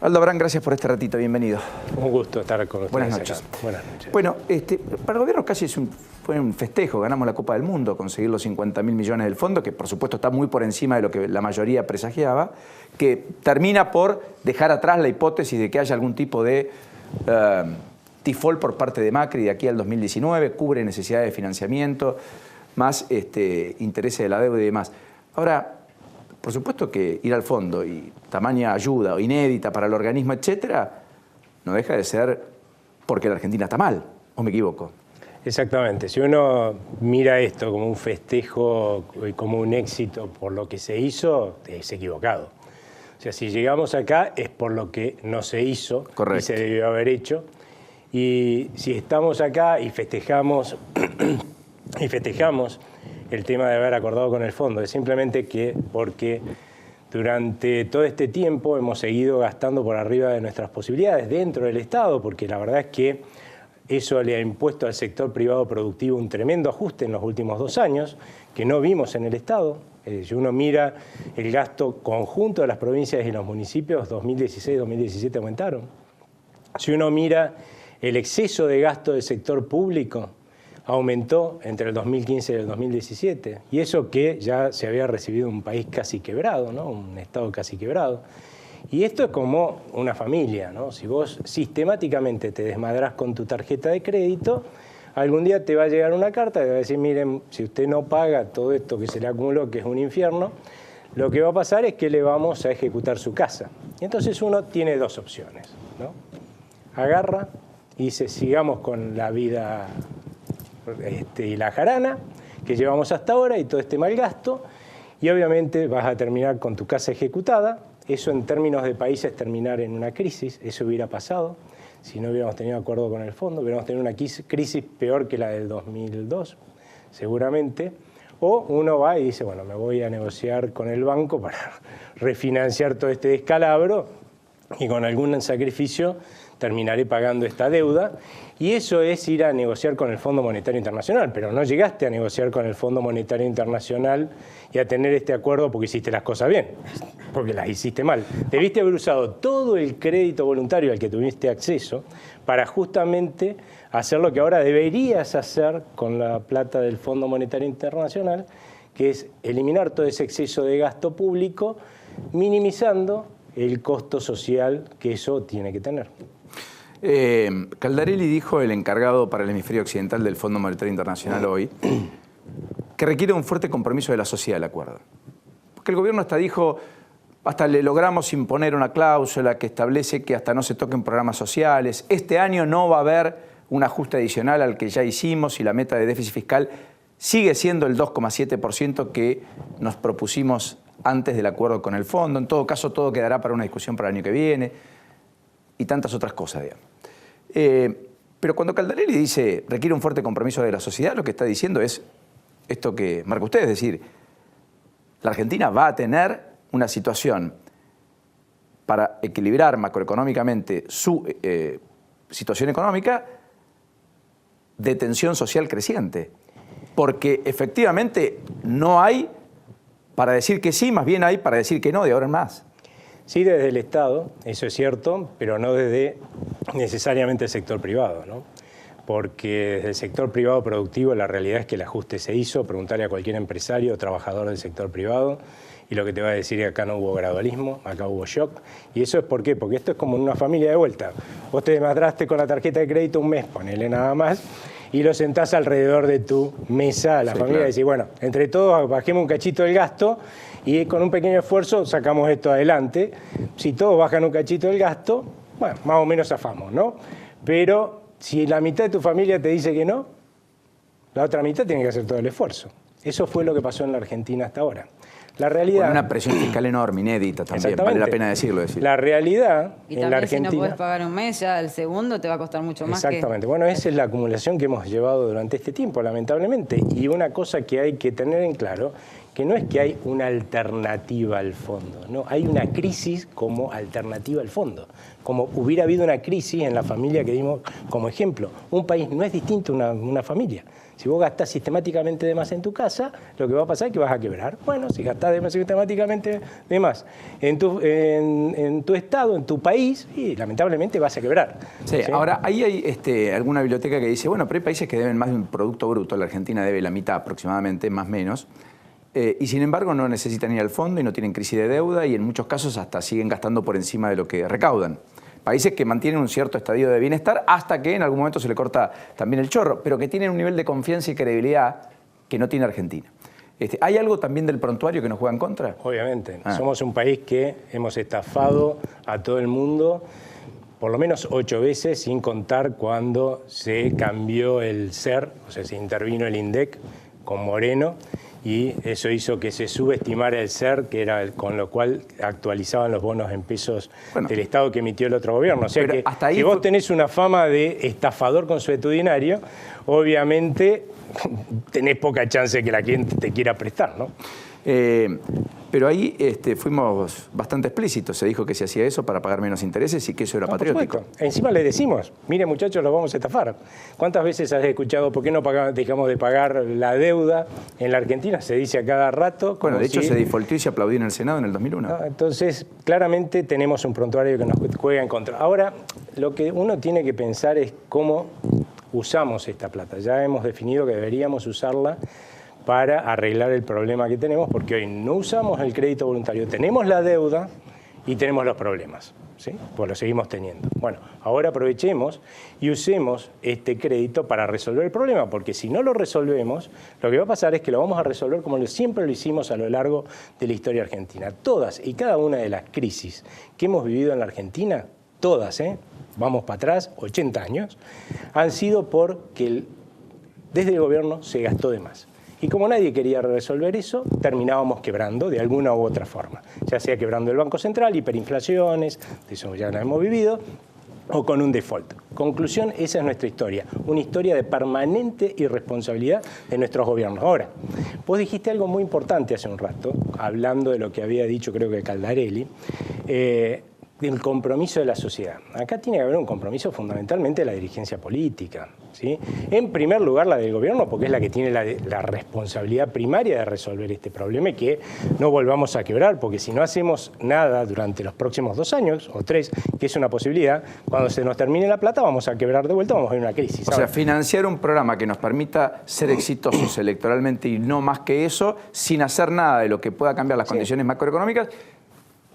Aldo Abrán, gracias por este ratito, bienvenido. Un gusto estar con ustedes. Buenas noches. Acá. Buenas noches. Bueno, para el gobierno casi fue un festejo, ganamos la Copa del Mundo, conseguir los 50.000 millones del fondo, que por supuesto está muy por encima de lo que la mayoría presagiaba, que termina por dejar atrás la hipótesis de que haya algún tipo de default por parte de Macri de aquí al 2019, cubre necesidades de financiamiento, más intereses de la deuda y demás. Ahora, por supuesto que ir al fondo y tamaña ayuda o inédita para el organismo, etcétera, no deja de ser porque la Argentina está mal, ¿o me equivoco? Exactamente. Si uno mira esto como un festejo y como un éxito por lo que se hizo, es equivocado. O sea, si llegamos acá es por lo que no se hizo. Correcto. Y se debió haber hecho. Y si estamos acá y festejamos el tema de haber acordado con el fondo, es simplemente porque durante todo este tiempo hemos seguido gastando por arriba de nuestras posibilidades dentro del Estado, porque la verdad es que eso le ha impuesto al sector privado productivo un tremendo ajuste en los últimos 2 años, que no vimos en el Estado. Si uno mira el gasto conjunto de las provincias y los municipios, 2016-2017 aumentaron. Si uno mira el exceso de gasto del sector público, aumentó entre el 2015 y el 2017, y eso que ya se había recibido un país casi quebrado, ¿no? Un Estado casi quebrado. Y esto es como una familia, ¿no? Si vos sistemáticamente te desmadrás con tu tarjeta de crédito, algún día te va a llegar una carta que va a decir, miren, si usted no paga todo esto que se le acumuló, que es un infierno, lo que va a pasar es que le vamos a ejecutar su casa. Y entonces uno tiene 2 opciones, ¿no? Agarra y dice, sigamos con la vida y la jarana que llevamos hasta ahora y todo este mal gasto, y obviamente vas a terminar con tu casa ejecutada. Eso en términos de países terminar en una crisis, eso hubiera pasado si no hubiéramos tenido acuerdo con el fondo, hubiéramos tenido una crisis peor que la del 2002, seguramente. O uno va y dice, bueno, me voy a negociar con el banco para refinanciar todo este descalabro y con algún sacrificio terminaré pagando esta deuda. Y eso es ir a negociar con el Fondo Monetario Internacional, pero no llegaste a negociar con el Fondo Monetario Internacional y a tener este acuerdo porque hiciste las cosas bien, porque las hiciste mal. Debiste haber usado todo el crédito voluntario al que tuviste acceso para justamente hacer lo que ahora deberías hacer con la plata del Fondo Monetario Internacional, que es eliminar todo ese exceso de gasto público, minimizando el costo social que eso tiene que tener. Caldarelli dijo, el encargado para el hemisferio occidental del Fondo Monetario Internacional hoy, que requiere un fuerte compromiso de la sociedad el acuerdo. Porque el gobierno dijo, hasta le logramos imponer una cláusula que establece que hasta no se toquen programas sociales. Este año no va a haber un ajuste adicional al que ya hicimos y la meta de déficit fiscal sigue siendo el 2,7% que nos propusimos antes del acuerdo con el fondo. En todo caso, todo quedará para una discusión para el año que viene y tantas otras cosas, digamos. Pero cuando Caldarelli dice requiere un fuerte compromiso de la sociedad, lo que está diciendo es esto que marca usted, es decir, la Argentina va a tener una situación para equilibrar macroeconómicamente su situación económica de tensión social creciente, porque efectivamente no hay para decir que sí, más bien hay para decir que no de ahora en más. Sí, desde el Estado, eso es cierto, pero no desde necesariamente el sector privado, ¿no? Porque desde el sector privado productivo la realidad es que el ajuste se hizo, preguntarle a cualquier empresario o trabajador del sector privado, y lo que te va a decir es que acá no hubo gradualismo, acá hubo shock. ¿Y eso es por qué? Porque esto es como en una familia de vuelta. Vos te desmadraste con la tarjeta de crédito un mes, ponele nada más, y lo sentás alrededor de tu mesa, la familia, claro. Y decís, bueno, entre todos bajemos un cachito del gasto y con un pequeño esfuerzo sacamos esto adelante. Si todos bajan un cachito del gasto, bueno, más o menos zafamos, ¿no? Pero si la mitad de tu familia te dice que no, la otra mitad tiene que hacer todo el esfuerzo. Eso fue lo que pasó en la Argentina hasta ahora. La realidad... Con una presión fiscal enorme, inédita también, vale la pena decirlo. La realidad y en la Argentina... si no podés pagar un mes, ya el segundo te va a costar mucho más. Exactamente. Bueno, esa es la acumulación que hemos llevado durante este tiempo, lamentablemente. Y una cosa que hay que tener en claro, que no es que hay una alternativa al fondo, no, hay una crisis como alternativa al fondo. Como hubiera habido una crisis en la familia que dimos como ejemplo. Un país no es distinto a una familia. Si vos gastás sistemáticamente de más en tu casa, lo que va a pasar es que vas a quebrar. Bueno, si gastás sistemáticamente de más en tu estado, en tu país, y lamentablemente vas a quebrar. Sí, ¿sí? Ahora, ahí hay alguna biblioteca que dice, bueno, pero hay países que deben más de un producto bruto. La Argentina debe la mitad aproximadamente, más o menos. Y sin embargo no necesitan ir al fondo y no tienen crisis de deuda y en muchos casos hasta siguen gastando por encima de lo que recaudan. Países que mantienen un cierto estadio de bienestar hasta que en algún momento se le corta también el chorro, pero que tienen un nivel de confianza y credibilidad que no tiene Argentina. ¿Hay algo también del prontuario que nos juega en contra? Obviamente. Somos un país que hemos estafado a todo el mundo por lo menos 8 veces, sin contar cuando se cambió el SER, o sea, se intervino el INDEC con Moreno, y eso hizo que se subestimara el SER, que era con lo cual actualizaban los bonos en pesos del Estado que emitió el otro gobierno. O sea que hasta ahí si vos tenés una fama de estafador consuetudinario, obviamente tenés poca chance de que la gente te quiera prestar, ¿no? Pero ahí fuimos bastante explícitos. Se dijo que se hacía eso para pagar menos intereses y que eso era patriótico. Encima le decimos, mire muchachos, los vamos a estafar. ¿Cuántas veces has escuchado por qué no dejamos de pagar la deuda en la Argentina? Se dice a cada rato. Bueno, de hecho se defaultó y se aplaudió en el Senado en el 2001. No, entonces, claramente tenemos un prontuario que nos juega en contra. Ahora, lo que uno tiene que pensar es cómo usamos esta plata. Ya hemos definido que deberíamos usarla para arreglar el problema que tenemos, porque hoy no usamos el crédito voluntario, tenemos la deuda y tenemos los problemas, ¿sí? Pues lo seguimos teniendo. Bueno, ahora aprovechemos y usemos este crédito para resolver el problema, porque si no lo resolvemos, lo que va a pasar es que lo vamos a resolver como siempre lo hicimos a lo largo de la historia argentina. Todas y cada una de las crisis que hemos vivido en la Argentina, todas, vamos para atrás, 80 años, han sido porque desde el gobierno se gastó de más. Y como nadie quería resolver eso, terminábamos quebrando de alguna u otra forma. Ya sea quebrando el Banco Central, hiperinflaciones, de eso ya lo hemos vivido, o con un default. Conclusión, esa es nuestra historia. Una historia de permanente irresponsabilidad de nuestros gobiernos. Ahora, vos dijiste algo muy importante hace un rato, hablando de lo que había dicho creo que Caldarelli, del compromiso de la sociedad. Acá tiene que haber un compromiso fundamentalmente de la dirigencia política, ¿sí? En primer lugar la del gobierno, porque es la que tiene la responsabilidad primaria de resolver este problema y que no volvamos a quebrar, porque si no hacemos nada durante los próximos 2 años o 3, que es una posibilidad, cuando se nos termine la plata vamos a quebrar de vuelta, vamos a ver una crisis. O sea, financiar un programa que nos permita ser exitosos electoralmente y no más que eso, sin hacer nada de lo que pueda cambiar las condiciones macroeconómicas,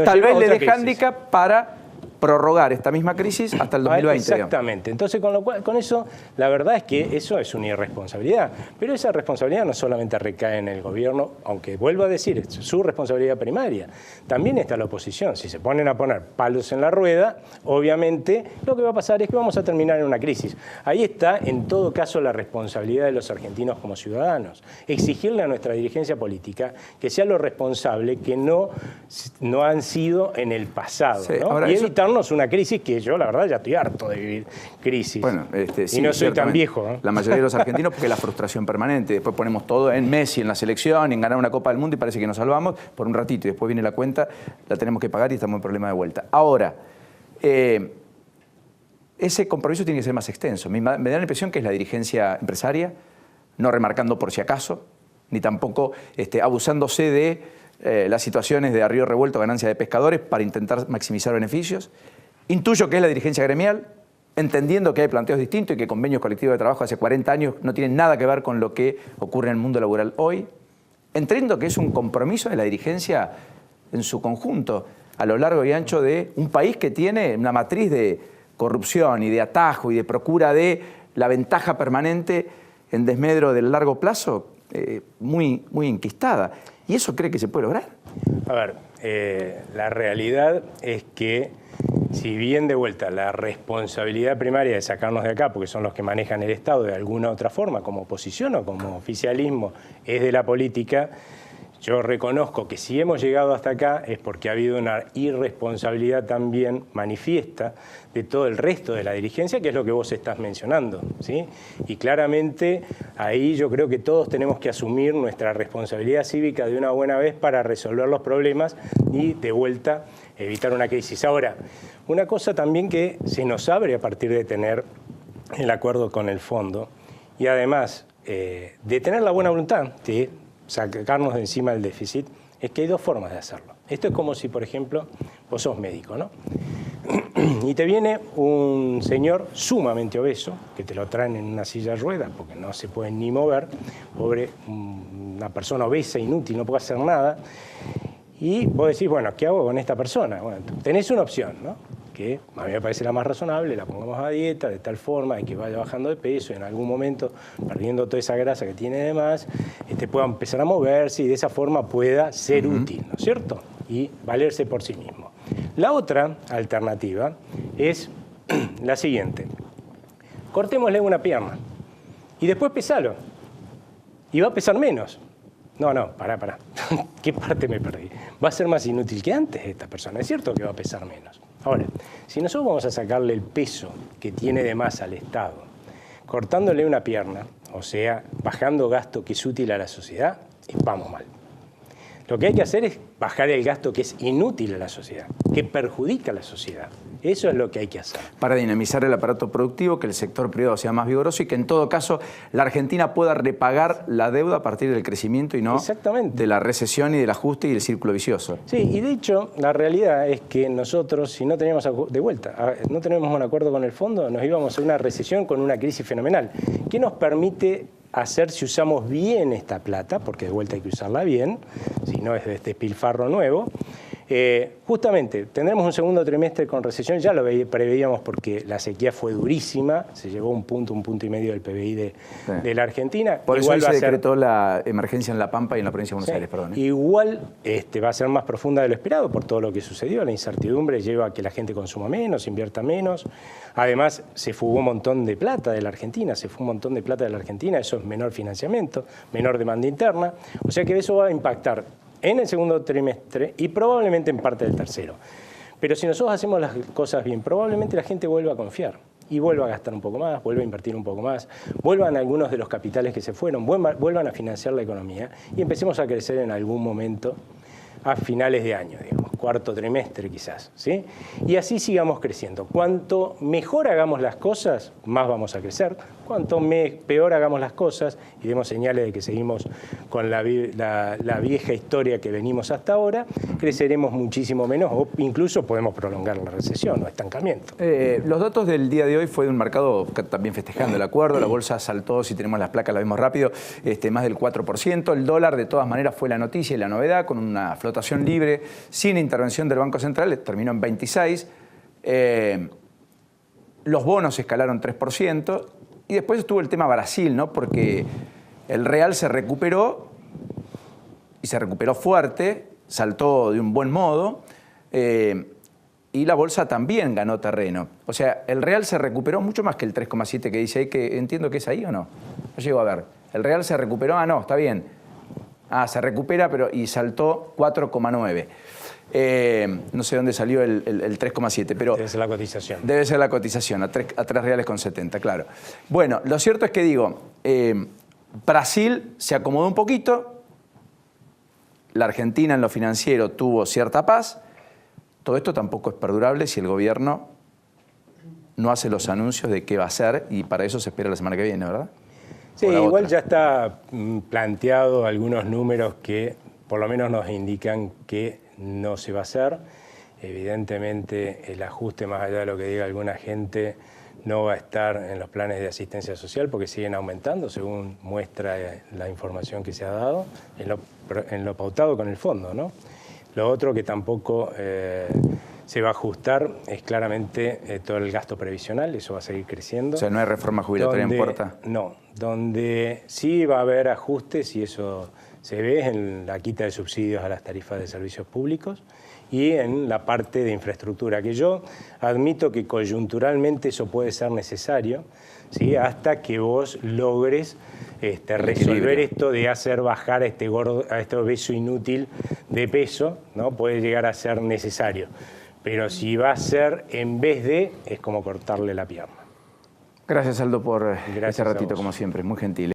tal vez le dé hándicap para prorrogar esta misma crisis hasta el 2020. Exactamente. Entonces, con eso, la verdad es que eso es una irresponsabilidad. Pero esa responsabilidad no solamente recae en el gobierno, aunque vuelvo a decir, es su responsabilidad primaria. También está la oposición. Si se ponen a poner palos en la rueda, obviamente lo que va a pasar es que vamos a terminar en una crisis. Ahí está, en todo caso, la responsabilidad de los argentinos como ciudadanos. Exigirle a nuestra dirigencia política que sea lo responsable que no han sido en el pasado, sí, ¿no? Ahora, y evitarnos una crisis que yo, la verdad, ya estoy harto de vivir crisis. Bueno, y no soy tan viejo, ¿no? La mayoría de los argentinos, porque es la frustración permanente. Después ponemos todo en Messi, en la selección, en ganar una Copa del Mundo y parece que nos salvamos por un ratito y después viene la cuenta, la tenemos que pagar y estamos en problema de vuelta. Ahora, ese compromiso tiene que ser más extenso. Me da la impresión que es la dirigencia empresaria, no remarcando por si acaso, ni tampoco abusándose de las situaciones de a río revuelto, ganancia de pescadores para intentar maximizar beneficios. Intuyo que es la dirigencia gremial, entendiendo que hay planteos distintos y que convenios colectivos de trabajo hace 40 años no tienen nada que ver con lo que ocurre en el mundo laboral hoy. Entiendo que es un compromiso de la dirigencia en su conjunto, a lo largo y ancho de un país que tiene una matriz de corrupción y de atajo y de procura de la ventaja permanente en desmedro del largo plazo muy enquistada. ¿Y eso cree que se puede lograr? A ver, la realidad es que, si bien de vuelta la responsabilidad primaria de sacarnos de acá, porque son los que manejan el Estado de alguna otra forma, como oposición o como oficialismo, es de la política, yo reconozco que si hemos llegado hasta acá es porque ha habido una irresponsabilidad también manifiesta de todo el resto de la dirigencia, que es lo que vos estás mencionando, ¿sí? Y claramente ahí yo creo que todos tenemos que asumir nuestra responsabilidad cívica de una buena vez para resolver los problemas y de vuelta evitar una crisis. Ahora, una cosa también que se nos abre a partir de tener el acuerdo con el fondo y además de tener la buena voluntad de sacarnos de encima del déficit, es que hay dos formas de hacerlo. Esto es como si, por ejemplo, vos sos médico, ¿no? Y te viene un señor sumamente obeso, que te lo traen en una silla de ruedas porque no se puede ni mover, pobre, una persona obesa, inútil, no puede hacer nada, y vos decís, bueno, ¿qué hago con esta persona? Bueno, tenés una opción, ¿no? Que a mí me parece la más razonable, la pongamos a dieta de tal forma de que vaya bajando de peso y en algún momento, perdiendo toda esa grasa que tiene de más, pueda empezar a moverse y de esa forma pueda ser útil, ¿no es cierto? Y valerse por sí mismo. La otra alternativa es la siguiente. Cortémosle una pierna y después pesalo. Y va a pesar menos. No, pará. ¿Qué parte me perdí? Va a ser más inútil que antes esta persona. Es cierto que va a pesar menos. Ahora, si nosotros vamos a sacarle el peso que tiene de más al Estado, cortándole una pierna, o sea, bajando gasto que es útil a la sociedad, vamos mal. Lo que hay que hacer es bajar el gasto que es inútil a la sociedad, que perjudica a la sociedad. Eso es lo que hay que hacer. Para dinamizar el aparato productivo, que el sector privado sea más vigoroso y que en todo caso la Argentina pueda repagar la deuda a partir del crecimiento y no de la recesión y del ajuste y el círculo vicioso. Sí, y de hecho la realidad es que nosotros, si no teníamos no tenemos un acuerdo con el fondo, nos íbamos a una recesión con una crisis fenomenal. ¿Qué nos permite hacer si usamos bien esta plata? Porque de vuelta hay que usarla bien, si no es de este despilfarro nuevo. Justamente, tendremos un segundo trimestre con recesión, ya lo preveíamos porque la sequía fue durísima, se llevó un punto y medio del PBI de la Argentina. Por eso se decretó la emergencia en La Pampa y en la provincia de Buenos Aires, perdón. Igual va a ser más profunda de lo esperado por todo lo que sucedió, la incertidumbre lleva a que la gente consuma menos, invierta menos. Además, se fugó un montón de plata de la Argentina, eso es menor financiamiento, menor demanda interna, o sea que eso va a impactar en el segundo trimestre y probablemente en parte del tercero. Pero si nosotros hacemos las cosas bien, probablemente la gente vuelva a confiar y vuelva a gastar un poco más, vuelva a invertir un poco más, vuelvan algunos de los capitales que se fueron, vuelvan a financiar la economía y empecemos a crecer en algún momento a finales de año, digamos, cuarto trimestre quizás, ¿sí? Y así sigamos creciendo. Cuanto mejor hagamos las cosas, más vamos a crecer. Cuanto peor hagamos las cosas y demos señales de que seguimos con la vieja historia que venimos hasta ahora, creceremos muchísimo menos o incluso podemos prolongar la recesión o estancamiento. Los datos del día de hoy fue de un mercado también festejando el acuerdo. La bolsa saltó, si tenemos las placas la vemos rápido, más del 4%. El dólar de todas maneras fue la noticia y la novedad, con una flotación libre, sin intervención del Banco Central, terminó en 26. Los bonos escalaron 3%. Y después estuvo el tema Brasil, ¿no? Porque el real se recuperó y se recuperó fuerte, saltó de un buen modo y la bolsa también ganó terreno. O sea, el real se recuperó mucho más que el 3,7 que dice ahí, que entiendo que es ahí o no. No llego a ver. El real se recuperó, no, está bien. Se recupera y saltó 4,9. No sé dónde salió el 3,7, pero... Debe ser la cotización. Debe ser la cotización, a 3 reales con 70, claro. Bueno, lo cierto es que digo, Brasil se acomodó un poquito, la Argentina en lo financiero tuvo cierta paz, todo esto tampoco es perdurable si el gobierno no hace los anuncios de qué va a hacer y para eso se espera la semana que viene, ¿verdad? Sí, igual ya está planteado algunos números que por lo menos nos indican que no se va a hacer. Evidentemente el ajuste, más allá de lo que diga alguna gente, no va a estar en los planes de asistencia social porque siguen aumentando según muestra la información que se ha dado en lo pautado con el fondo, ¿no? Lo otro que tampoco se va a ajustar es claramente todo el gasto previsional, eso va a seguir creciendo. O sea, ¿no hay reforma jubilatoria en puerta? No, donde sí va a haber ajustes, y eso se ve en la quita de subsidios a las tarifas de servicios públicos y en la parte de infraestructura, que yo admito que coyunturalmente eso puede ser necesario, ¿sí? Hasta que vos logres resolver esto de hacer bajar a este obeso inútil de peso, ¿no? Puede llegar a ser necesario. Pero si va a ser en vez de, es como cortarle la pierna. Gracias, Aldo, por Gracias este ratito, a vos. como siempre. Muy gentil.